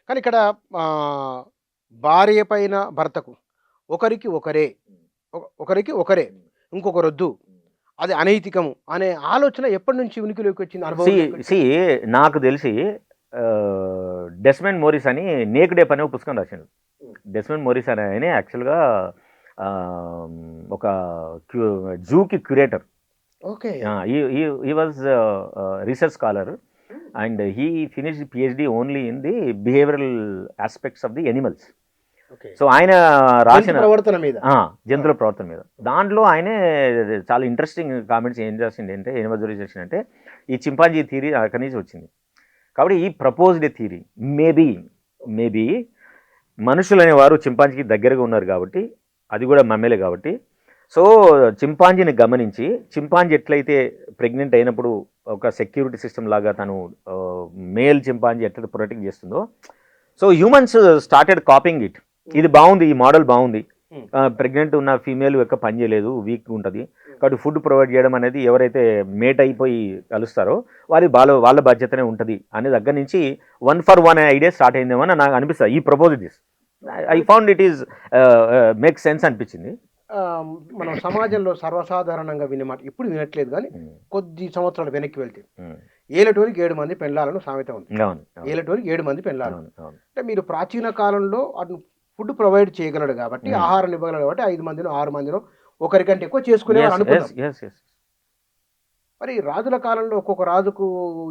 కానీ ఇక్కడ ఆహ్, భార్య పైన భర్తకు ఒకరికి ఒకరే, ఒకరికి ఒకరే, ఇంకొకరొద్దు. అది అనైతికము అనే ఆలోచన ఎప్పటినుంచి ఉనికిలోకి వచ్చింది? సి అనుభవం చెప్పండి. సి నాకు తెలిసి డెస్మండ్ మోరిస్ అని 'నేక్డ్ ఏప్' అనే ఒక పుస్తకం రాసిండు. డెస్మండ్ మోరిస్ అనే ఆయన యాక్చువల్‌గా ఒక జూకి curator. Okay. He he he was research scholar and he finished PhD only in the behavioural aspects of the animals. Okay. So ఆయన జంతు రాసిన ప్రవర్తన మీద. జంతువుల ప్రవర్తన మీద. దాంట్లో ఆయనే చాలా ఇంట్రెస్టింగ్ కామెంట్స్ ఏం రాసిండంటే, ఏం అబ్జర్వ్ చేసిండంటే, ఈ చింపాంజీ థియరీ అక్కడి నుంచి వచ్చింది. కాబట్టి ఈ ప్రపోజ్డ్ థియరీ మేబీ మనుషులు అనేవారు చింపాంజీకి దగ్గరగా ఉన్నారు కాబట్టి, అది కూడా మమ్మేలే కాబట్టి, సో చింపాంజీని గమనించి చింపాంజీ ఎట్లయితే ప్రెగ్నెంట్ అయినప్పుడు ఒక సెక్యూరిటీ సిస్టమ్ లాగా తను మేల్ చింపాంజీ ఎట్లా ప్రొటెక్ట్ చేస్తుందో, so humans started copying it. ఇది బాగుంది, ఈ మోడల్ బాగుంది. ప్రెగ్నెంట్ ఉన్న ఫీమేల్ యొక్క పని చేయలేదు, వీక్ ఉంటుంది కాబట్టి ఫుడ్ ప్రొవైడ్ చేయడం అనేది ఎవరైతే మేట్ అయిపోయి కలుస్తారో వాళ్ళ బాధ్యతనే ఉంటుంది అనే దగ్గర నుంచి 1 for 1 ఐడియా స్టార్ట్ అయిందేమో అని నాకు అనిపిస్తుంది. ఈ propose this I found it is make sense అనిపించింది. మనం సమాజంలో సర్వసాధారణంగా వినే మాట ఇప్పుడు వినట్లేదు కానీ కొద్ది సంవత్సరాలు వెనక్కి వెళ్తే ఏలటోనికి 7 మంది పెళ్ళాలను సామెత ఉంది. ఏలటోనికి 7 మంది పెళ్ళాలు అంటే మీరు ప్రాచీన కాలంలో అటు ఫుడ్ ప్రొవైడ్ చేయగలడు కాబట్టి, ఆహారం ఇవ్వగలడు కాబట్టి 5 మందినో 6 మందినో ఒకరికంటే ఎక్కువ చేసుకునేవారు అనుకున్నాం. మరి రాజుల కాలంలో ఒక్కొక్క రాజుకు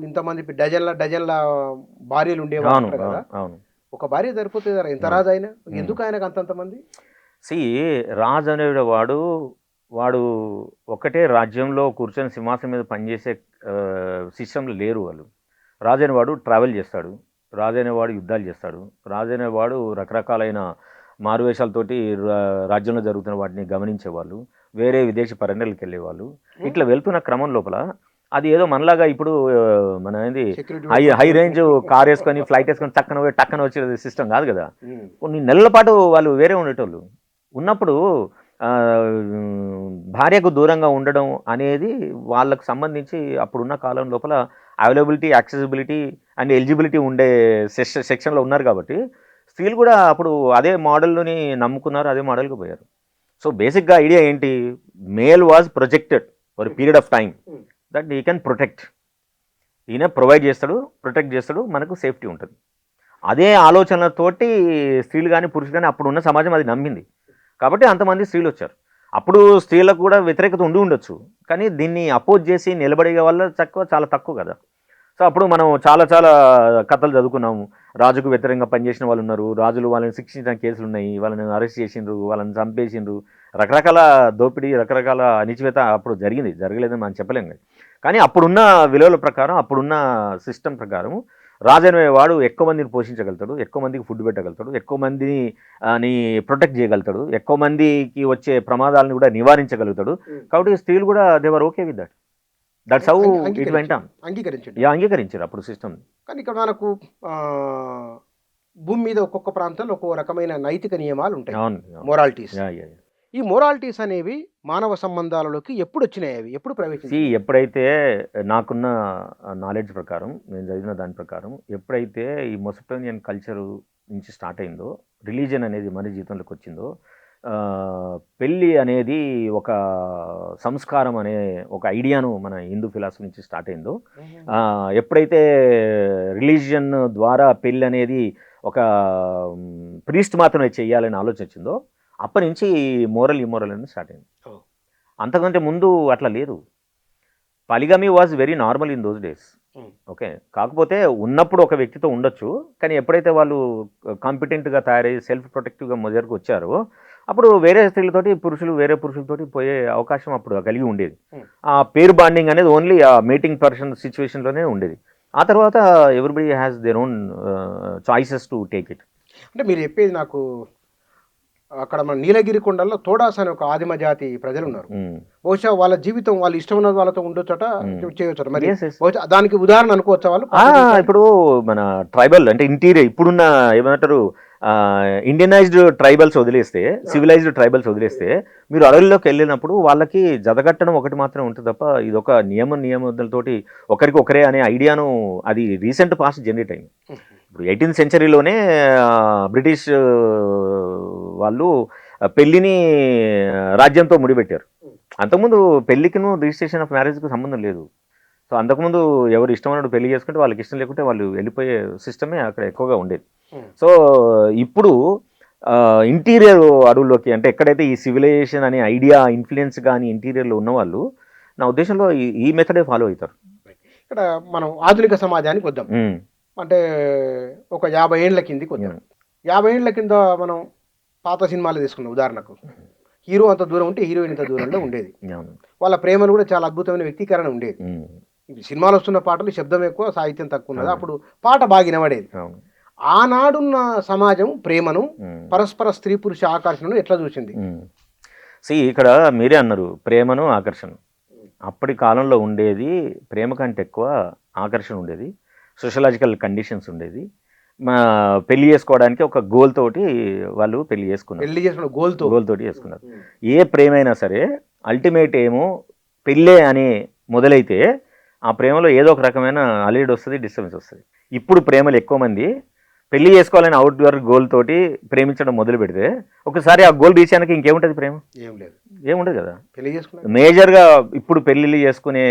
ఇంతమంది డజన్ల భార్యలు ఉండేవారు కదా. ఒక భార్య సరిపోతుంది కదా, ఎంత రాజు అయినా ఎందుకు ఆయనకు అంతంతమంది? రాజు అనేవాడు వాడు ఒకటే రాజ్యంలో కూర్చొని సింహాసనం మీద పనిచేసే సిస్టంలో లేరు వాళ్ళు. రాజు అనేవాడు ట్రావెల్ చేస్తాడు, రాజు అనేవాడు యుద్ధాలు చేస్తాడు, రాజు అనేవాడు రకరకాలైన మారువేషాలతోటి రాజ్యంలో జరుగుతున్న వాటిని గమనించేవాళ్ళు, వేరే విదేశీ పర్యటనలకు వెళ్ళేవాళ్ళు. ఇట్లా వెళ్తున్న క్రమం లోపల అది ఏదో మనలాగా ఇప్పుడు మన ఏంది హై రేంజ్ కార్ వేసుకొని ఫ్లైట్ వేసుకొని టక్కన వచ్చే సిస్టమ్ కాదు కదా. కొన్ని నెలల పాటు వాళ్ళు వేరే ఉండేటోళ్ళు. ఉన్నప్పుడు భార్యకు దూరంగా ఉండడం అనేది వాళ్ళకు సంబంధించి అప్పుడున్న కాలం లోపల అవైలబిలిటీ, యాక్సెసిబిలిటీ అండ్ ఎలిజిబిలిటీ ఉండే సెక్షన్లో ఉన్నారు కాబట్టి స్త్రీలు కూడా అప్పుడు అదే మోడల్ని నమ్ముకున్నారు, అదే మోడల్కి పోయారు. సో బేసిక్గా ఐడియా ఏంటి, male was projected for period of time that ఈ కెన్ ప్రొటెక్ట్. ఈయన ప్రొవైడ్ చేస్తాడు, ప్రొటెక్ట్ చేస్తాడు, మనకు సేఫ్టీ ఉంటుంది. అదే ఆలోచనలతోటి స్త్రీలు కానీ పురుషులు కానీ అప్పుడు ఉన్న సమాజం అది నమ్మింది కాబట్టి అంతమంది స్త్రీలు వచ్చారు. అప్పుడు స్త్రీలకు కూడా వ్యతిరేకత ఉండి ఉండొచ్చు, కానీ దీన్ని అపోజ్ చేసి నిలబడే వల్ల చాలా తక్కువ కదా. సో అప్పుడు మనం చాలా కథలు చదువుకున్నాము. రాజుకు వ్యతిరేకంగా పనిచేసిన వాళ్ళు ఉన్నారు, రాజులు వాళ్ళని శిక్షించిన కేసులు ఉన్నాయి, వాళ్ళని అరెస్ట్ చేసిండ్రు, వాళ్ళని చంపేసిండ్రు, రకరకాల దోపిడీ, రకరకాల అణిచివేత అప్పుడు జరగలేదని మనం చెప్పలేము. కానీ అప్పుడున్న విలువల ప్రకారం, అప్పుడున్న సిస్టమ్ ప్రకారం రాజు అనేవాడు ఎక్కువ మందిని పోషించగలుగుతాడు, ఎక్కువ మందికి ఫుడ్ పెట్టగలుగుతాడు, ఎక్కువ మందిని ప్రొటెక్ట్ చేయగలుగుతాడు, ఎక్కువ మందికి వచ్చే ప్రమాదాలను కూడా నివారించగలుగుతాడు. కాబట్టి స్త్రీలు కూడా they were okay with that's how it went on. అంగీకరించారు అప్పుడు సిస్టమ్. కానీ ఇక్కడ మనకు భూమి మీద ఒక్కొక్క ప్రాంతంలో ఒక్కొక్క రకమైన నైతిక నియమాలు ఉంటాయి, మొరాలిటీస్. ఈ మొరాలిటీస్ అనేవి మానవ సంబంధాలలోకి ఎప్పుడు వచ్చినాయి, అవి ఎప్పుడు ప్రవేశించాయి? ఎప్పుడైతే నాకున్న నాలెడ్జ్ ప్రకారం, నేను చదివిన దాని ప్రకారం, ఎప్పుడైతే ఈ మెసోపొటేమియన్ కల్చర్ నుంచి స్టార్ట్ అయిందో, రిలీజియన్ అనేది మన జీవితంలోకి వచ్చిందో, పెళ్ళి అనేది ఒక సంస్కారం అనే ఒక ఐడియాను మన హిందూ ఫిలాసఫీ నుంచి స్టార్ట్ అయిందో, ఎప్పుడైతే రిలీజియన్ ద్వారా పెళ్ళి అనేది ఒక ప్రీస్ట్ మాత్రమే చేయాలని ఆలోచన వచ్చిందో అప్పటి నుంచి ఇమ్మోరల్ అనేది స్టార్ట్ అయింది. అంతకంటే ముందు అట్లా లేదు. Polygamy was very normal in those days. Okay, కాకపోతే ఉన్నప్పుడు ఒక వ్యక్తితో ఉండొచ్చు, కానీ ఎప్పుడైతే వాళ్ళు కాంపిటెంట్గా తయారయ్యి సెల్ఫ్ ప్రొటెక్టివ్గా మొదలకు వచ్చారో అప్పుడు వేరే స్త్రీలతోటి వేరే పురుషులతోటి పోయే అవకాశం అప్పుడు కలిగి ఉండేది. ఆ పేరు బాండింగ్ అనేది ఓన్లీ ఆ మీటింగ్ పర్సన్ సిచ్యువేషన్లోనే ఉండేది. ఆ తర్వాత everybody has their own choices to take it. అంటే మీరు చెప్పేది నాకు, అక్కడ మన నీలగిరి కొండల్లో తోడాస్ అనే ఒక ఆదిమ జాతి ప్రజలు ఉన్నారు. బహుశా వాళ్ళ జీవితం వాళ్ళు ఇష్టం ఉన్న వాళ్ళతో ఉండొచ్చట, చేయొచ్చట. మరి బహుశా దానికి ఉదాహరణ అనుకోవచ్చా వాళ్ళు? ఇప్పుడు మన ట్రైబల్ అంటే ఇంటీరియర్ ఇప్పుడున్న ఏమంటారు ఇండియనైజ్డ్ ట్రైబల్స్ వదిలేస్తే, సివిలైజ్డ్ ట్రైబల్స్ వదిలేస్తే, మీరు అడవుల్లోకి వెళ్ళినప్పుడు వాళ్ళకి జతగట్టడం ఒకటి మాత్రం ఉంటుంది తప్ప ఇది ఒక నియమాలతోటి ఒకరికి ఒకరే అనే ఐడియాను అది రీసెంట్ పాస్ట్ జనరేట్ అయింది. ఇప్పుడు 18th సెంచరీలోనే బ్రిటిష్ వాళ్ళు పెళ్ళిని రాజ్యంతో ముడిపెట్టారు. అంతకుముందు పెళ్ళికిను రిజిస్ట్రేషన్ ఆఫ్ మ్యారేజ్కి సంబంధం లేదు. సో అంతకుముందు ఎవరు ఇష్టమైనట్టు పెళ్లి చేసుకుంటే వాళ్ళకి ఇష్టం లేకుంటే వాళ్ళు వెళ్ళిపోయే సిస్టమే అక్కడ ఎక్కువగా ఉండేది. సో ఇప్పుడు ఇంటీరియర్ అడవుల్లోకి, అంటే ఎక్కడైతే ఈ సివిలైజేషన్ అనే ఐడియా ఇన్ఫ్లుయెన్స్ కానీ ఇంటీరియర్లో ఉన్నవాళ్ళు నా ఉద్దేశంలో ఈ మెథడే ఫాలో అవుతారు. ఇక్కడ మనం ఆధునిక సమాజానికి వద్దాం. అంటే ఒక 50 ఏళ్ల కిందికి వద్దాం. 50 ఏళ్ల కింద మనం పాత సినిమాలు తీసుకున్నాం. ఉదాహరణకు హీరో అంత దూరం ఉంటే హీరోయిన్ ఇంత దూరంలో ఉండేది. వాళ్ళ ప్రేమలు కూడా చాలా అద్భుతమైన వ్యక్తీకరణ ఉండేది. సినిమాలు వస్తున్న పాటలు శబ్దం ఎక్కువ, సాహిత్యం తక్కువ ఉన్నది. అప్పుడు పాట బాగా వినబడేది. ఆనాడున్న సమాజం ప్రేమను, పరస్పర స్త్రీ పురుష ఆకర్షణను ఎట్లా చూసింది? ఇక్కడ మీరే అన్నారు ప్రేమను, ఆకర్షణ. అప్పటి కాలంలో ఉండేది ప్రేమ కంటే ఎక్కువ ఆకర్షణ ఉండేది. సోషలాజికల్ కండిషన్స్ ఉండేది. పెళ్లి చేసుకోవడానికి ఒక గోల్ తోటి వాళ్ళు పెళ్లి చేసుకున్నారు. గోల్ తోటి చేసుకున్నారు. ఏ ప్రేమైనా సరే అల్టిమేట్ ఏమో పెళ్ళే అని మొదలైతే ఆ ప్రేమలో ఏదో ఒక రకమైన అలీడ్ వస్తుంది, డిస్టర్బెన్స్ వస్తుంది. ఇప్పుడు ప్రేమలు ఎక్కువ మంది పెళ్లి చేసుకోవాలని అవుట్డోర్ గోల్ తోటి ప్రేమించడం మొదలు పెడితే ఒకసారి ఆ గోల్ రీచ్ అయినాక ఇంకేముంటుంది? ప్రేమ ఏముంటుంది కదా. మేజర్గా ఇప్పుడు పెళ్లిళ్ళు చేసుకునే,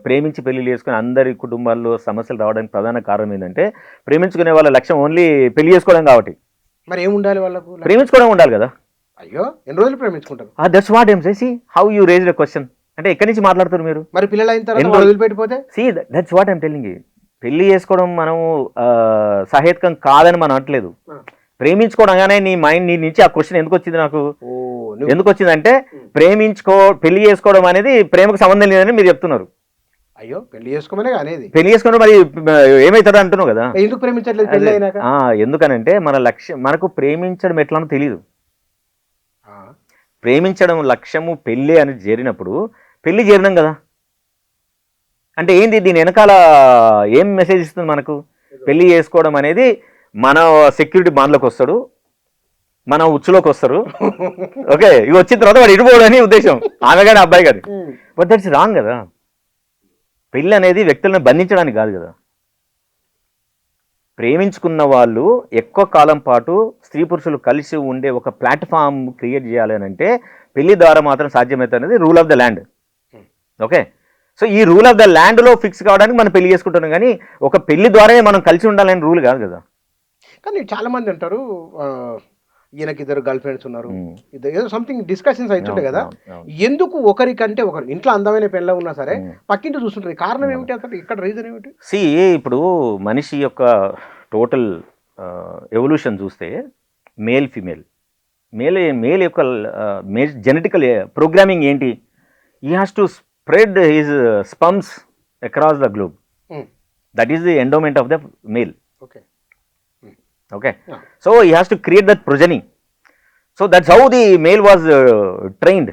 ప్రేమించి పెళ్లిళ్ళు చేసుకునే అందరి కుటుంబాల్లో సమస్యలు రావడానికి ప్రధాన కారణం ఏంటంటే ప్రేమించుకునే వాళ్ళ లక్ష్యం ఓన్లీ పెళ్లి చేసుకోవడం కాబట్టి. మరి ఏముండాలి వాళ్ళకు? ప్రేమించుకోవడం ఉండాలి కదా. అయ్యో, ఎన్ని రోజులు ప్రేమించుకుంటారు? That's what I'm saying. How you raised a question. అంటే ఎక్కడి నుంచి మాట్లాడుతారు మీరు? మరి పిల్లలు అయిన తర్వాత వదిలిపెట్టిపోతే? That's what I'm telling you. పెళ్లి చేసుకోవడం మనం సహేతుకం కాదని మనం అనట్లేదు. ప్రేమించుకోవడంగానే నీ మైండ్ నీ నుంచి ఆ క్వశ్చన్ ఎందుకు వచ్చింది నాకు? ఎందుకు వచ్చిందంటే పెళ్లి చేసుకోవడం అనేది ప్రేమకు సంబంధం లేదని మీరు చెప్తున్నారు. అయ్యో, పెళ్లి చేసుకోమనే అనేది. పెళ్లి చేసుకోవడం మరి ఏమవుతాడో అంటున్నావు కదా. ఎందుకు ప్రేమించట్లేదు? ఎందుకనంటే మన లక్ష్యం, మనకు ప్రేమించడం ఎట్లానో తెలియదు. ప్రేమించడం లక్ష్యము పెళ్ళి అని చేరినప్పుడు పెళ్లి చేరినాం కదా అంటే ఏంది? దీని వెనకాల ఏం మెసేజ్ ఇస్తుంది మనకు? పెళ్లి చేసుకోవడం అనేది మన సెక్యూరిటీ బాండ్లోకి వస్తాడు, మన ఉచ్చులోకి వస్తారు. ఓకే, ఇవి వచ్చిన తర్వాత వాడు ఇడిపోవడం అని ఉద్దేశం, ఆమె కానీ అబ్బాయి కానీ. బట్ దట్స్ రాంగ్ కదా. పెళ్ళి అనేది వ్యక్తులను బంధించడానికి కాదు కదా. ప్రేమించుకున్న వాళ్ళు ఎక్కువ కాలం పాటు స్త్రీ పురుషులు కలిసి ఉండే ఒక ప్లాట్ఫామ్ క్రియేట్ చేయాలి అని అంటే పెళ్లి ద్వారా మాత్రం సాధ్యమవుతుంది అనేది rule of the land. Okay, so ఈ రూల్ ఆఫ్ ద ల్యాండ్లో ఫిక్స్ కావడానికి మనం పెళ్లి చేసుకుంటున్నాం, కానీ ఒక పెళ్లి ద్వారానే మనం కలిసి ఉండాలని రూల్ కాదు కదా. కానీ చాలా మంది అంటారు ఈయనకి 2 గర్ల్ ఫ్రెండ్స్ ఉన్నారు, ఏదో సంథింగ్ డిస్కషన్స్ అవుతుంటాయి కదా, ఎందుకు ఒకరికంటే ఒకరు ఇంట్లో అందమైన పెళ్ళ ఉన్నా సరే పక్కింటి చూస్తుంటారు? కారణం ఏమిటి అసలు? ఇక్కడ రీజన్ ఏమిటి? ఇప్పుడు మనిషి యొక్క టోటల్ ఎవల్యూషన్ చూస్తే మేల్ ఫీమేల్, మేల్ యొక్క జెనెటికల్ ప్రోగ్రామింగ్ ఏంటి? He has to spread his sperms across the globe. That is the endowment of the male. Okay. So he has to create that progeny. So that's how the male was trained.